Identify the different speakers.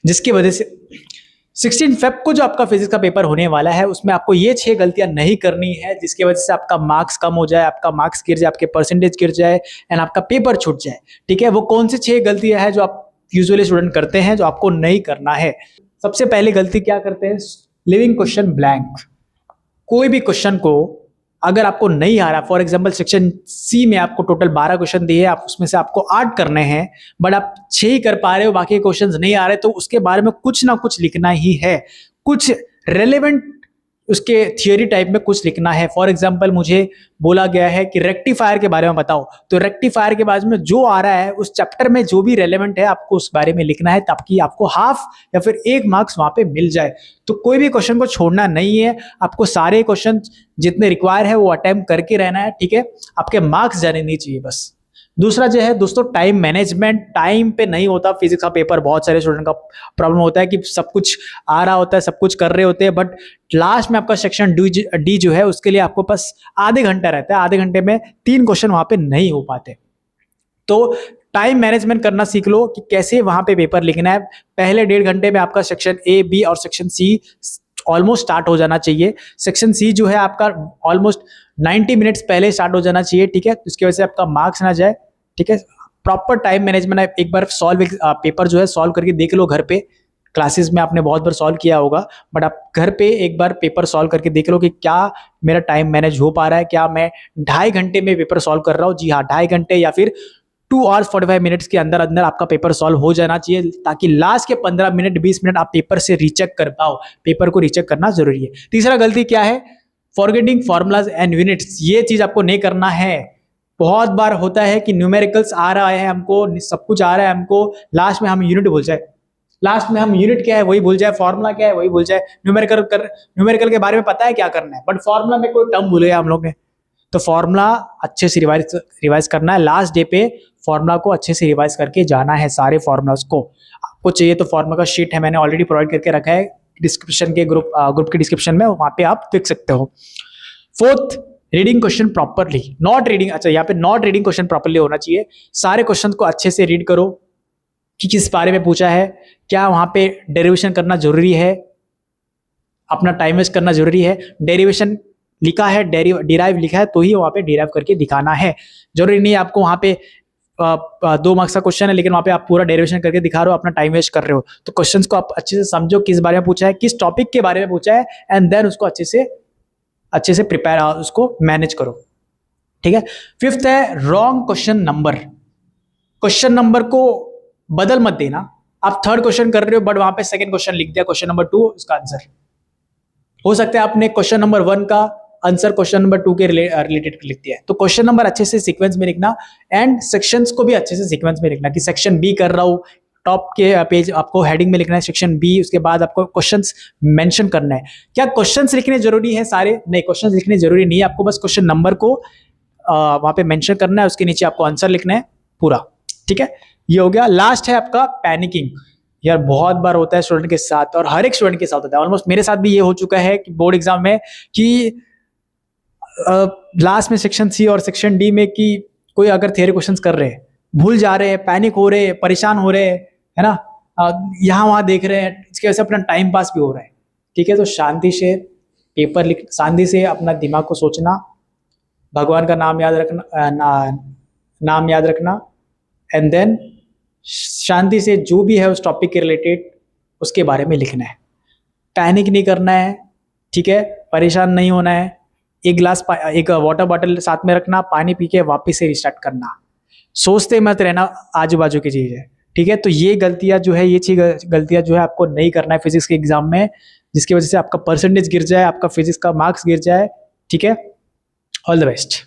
Speaker 1: जिसकी वजह से 16 फेब को जो आपका फिजिक्स का पेपर होने वाला है उसमें आपको ये 6 गलतियां नहीं करनी है, जिसकी वजह से आपका मार्क्स कम हो जाए, आपका मार्क्स गिर जाए, आपके परसेंटेज गिर जाए एंड आपका पेपर छूट जाए। ठीक है, वो कौन सी 6 गलतियां हैं जो आप यूजुअली स्टूडेंट करते हैं, जो आपको नहीं करना है। सबसे पहली गलती क्या करते हैं, लिविंग क्वेश्चन ब्लैंक। कोई भी क्वेश्चन को अगर आपको नहीं आ रहा, फॉर एग्जांपल सेक्शन सी में आपको टोटल 12 क्वेश्चन दिए, आप उसमें से आपको 8 करने हैं, बट आप 6 ही कर पा रहे हो, बाकी क्वेश्चंस नहीं आ रहे, तो उसके बारे में कुछ ना कुछ लिखना ही है, कुछ रेलेवेंट उसके थियोरी टाइप में कुछ लिखना है। फॉर एग्जांपल मुझे बोला गया है कि रेक्टिफायर के बारे में बताओ, तो रेक्टिफायर के बारे में जो आ रहा है उस चैप्टर में जो भी रेलेवेंट है आपको उस बारे में लिखना है, ताकि आपको हाफ या फिर 1 मार्क्स वहां पे मिल जाए। तो कोई भी क्वेश्चन को छोड़ना नहीं है, आपको सारे क्वेश्चन जितने रिक्वायर है वो अटेम्प्ट करके रहना है। ठीक है, आपके मार्क्स जाने नहीं चाहिए बस। दूसरा जो है दोस्तों, टाइम मैनेजमेंट। टाइम पे नहीं होता फिजिक्स का पेपर, बहुत सारे स्टूडेंट का प्रॉब्लम होता है कि सब कुछ आ रहा होता है, सब कुछ कर रहे होते हैं, बट लास्ट में आपका सेक्शन डी जो है उसके लिए आपको बस आधे घंटा रहता है, आधे घंटे में 3 क्वेश्चन वहां पे नहीं हो पाते। तो टाइम मैनेजमेंट करना सीख लो कि कैसे वहां पे पेपर लिखना है। पहले 1.5 घंटे में आपका सेक्शन ए, बी और सेक्शन सी ऑलमोस्ट स्टार्ट हो जाना चाहिए। सेक्शन सी जो है आपका ऑलमोस्ट 90 मिनट्स पहले स्टार्ट हो जाना चाहिए। ठीक है, उसकी वजह से आपका मार्क्स ना जाए। ठीक है, प्रॉपर टाइम मैनेजमेंट है। एक बार पेपर जो है सॉल्व करके देख लो घर पे। क्लासेस में आपने बहुत बार सॉल्व किया होगा, बट आप घर पे एक बार पेपर सॉल्व करके देख लो कि क्या मेरा टाइम मैनेज हो पा रहा है, क्या मैं 2.5 घंटे में पेपर सॉल्व कर रहा हूँ। जी हाँ, 2.5 घंटे या फिर 2 आवर्स 45 मिनट्स के अंदर अंदर आपका पेपर सॉल्व हो जाना चाहिए, ताकि लास्ट के 15 मिनट 20 मिनट आप पेपर से रीचेक कर पाओ। पेपर को रीचेक करना जरूरी है। तीसरा गलती क्या है, फॉरगेटिंग फॉर्मूलाज एंड यूनिट्स। ये चीज आपको नहीं करना है। बहुत बार होता है कि न्यूमेरिकल्स आ रहा है हमको, सब कुछ आ रहा है हमको, लास्ट में हम यूनिट भूल जाए, लास्ट में हम यूनिट क्या है वही भूल जाए, फॉर्मूला क्या है वही भूल जाए। न्यूमेरिकल के बारे में पता है क्या करना है, बट फॉर्मूला में कोई टर्म भूल गया हम लोग ने। तो फॉर्मूला अच्छे से रिवाइज करना है। लास्ट डे पे फॉर्मूला को अच्छे से रिवाइज करके जाना है, सारे फॉर्मूलाज को। आपको चाहिए तो फॉर्मूला का शीट है, मैंने ऑलरेडी प्रोवाइड करके रखा है डिस्क्रिप्शन के ग्रुप के डिस्क्रिप्शन में, वहां पे आप देख सकते हो। Fourth, reading question properly. Not reading, अच्छा यहाँ पे नॉट रीडिंग क्वेश्चन प्रॉपरली होना चाहिए। सारे क्वेश्चन को अच्छे से रीड करो कि किस बारे में पूछा है, क्या वहां पे डेरिवेशन करना जरूरी है, अपना टाइम वेस्ट करना जरूरी है। डेरिवेशन लिखा है, डिराइव लिखा है, तो ही वहां पे डिराइव करके दिखाना है। जरूरी नहीं है आपको वहां पे 2 मार्क्स का क्वेश्चन है लेकिन वहां पे आप पूरा डेरिवेशन करके दिखा रहे हो, अपना टाइम वेस्ट कर रहे हो। तो क्वेश्चंस को आप अच्छे से समझो, किस बारे में पूछा है, किस टॉपिक के बारे में पूछा है, एंड देन उसको अच्छे से प्रिपेयर, उसको मैनेज करो। ठीक है। फिफ्थ है wrong question number. Question number को बदल मत देना। आप 3rd क्वेश्चन कर रहे हो बट वहां पे 2nd क्वेश्चन लिख दिया, क्वेश्चन नंबर 2 उसका आंसर। हो सकता है आपने क्वेश्चन नंबर 1 का आंसर क्वेश्चन नंबर 2 के रिलेटेड लिख दिया है। तो क्वेश्चन नंबर अच्छे से सीक्वेंस में लिखना, एंड सेक्शंस को भी अच्छे से सीक्वेंस में लिखना कि सेक्शन बी कर रहा हूं, टॉप के पेज आपको हेडिंग में लिखना है सेक्शन बी, उसके बाद आपको क्वेश्चंस मेंशन करना है। क्या क्वेश्चंस लिखने जरूरी है सारे? नहीं, क्वेश्चंस लिखने जरूरी नहीं है, आपको बस क्वेश्चन नंबर को वहां पे मेंशन करना है, उसके नीचे आपको आंसर लिखना है पूरा। ठीक है, ये हो गया। लास्ट है आपका पैनिकिंग। यार बहुत बार होता है स्टूडेंट के साथ, और हर एक स्टूडेंट के साथ होता है, ऑलमोस्ट मेरे साथ भी ये हो चुका है कि बोर्ड एग्जाम में कि लास्ट में सेक्शन सी और सेक्शन डी में कि कोई अगर थियरी क्वेश्चंस कर रहे हैं, भूल जा रहे हैं, पैनिक हो रहे हैं, परेशान हो रहे हैं, है ना, यहाँ वहाँ देख रहे हैं, इसकी वजह से अपना टाइम पास भी हो रहा है। ठीक है, तो शांति से पेपर लिख, शांति से अपना दिमाग को सोचना, भगवान का नाम याद रखना, नाम याद रखना, एंड देन शांति से जो भी है उस टॉपिक के रिलेटेड उसके बारे में लिखना है। पैनिक नहीं करना है, ठीक है, परेशान नहीं होना है। एक वाटर बॉटल साथ में रखना, पानी पी के वापिस से रिस्टार्ट करना, सोचते मत रहना आजू बाजू की चीज़ है। ठीक है, तो ये गलतियां जो है, ये 6 गलतियां जो है आपको नहीं करना है फिजिक्स के एग्जाम में, जिसकी वजह से आपका परसेंटेज गिर जाए, आपका फिजिक्स का मार्क्स गिर जाए। ठीक है, ऑल द बेस्ट।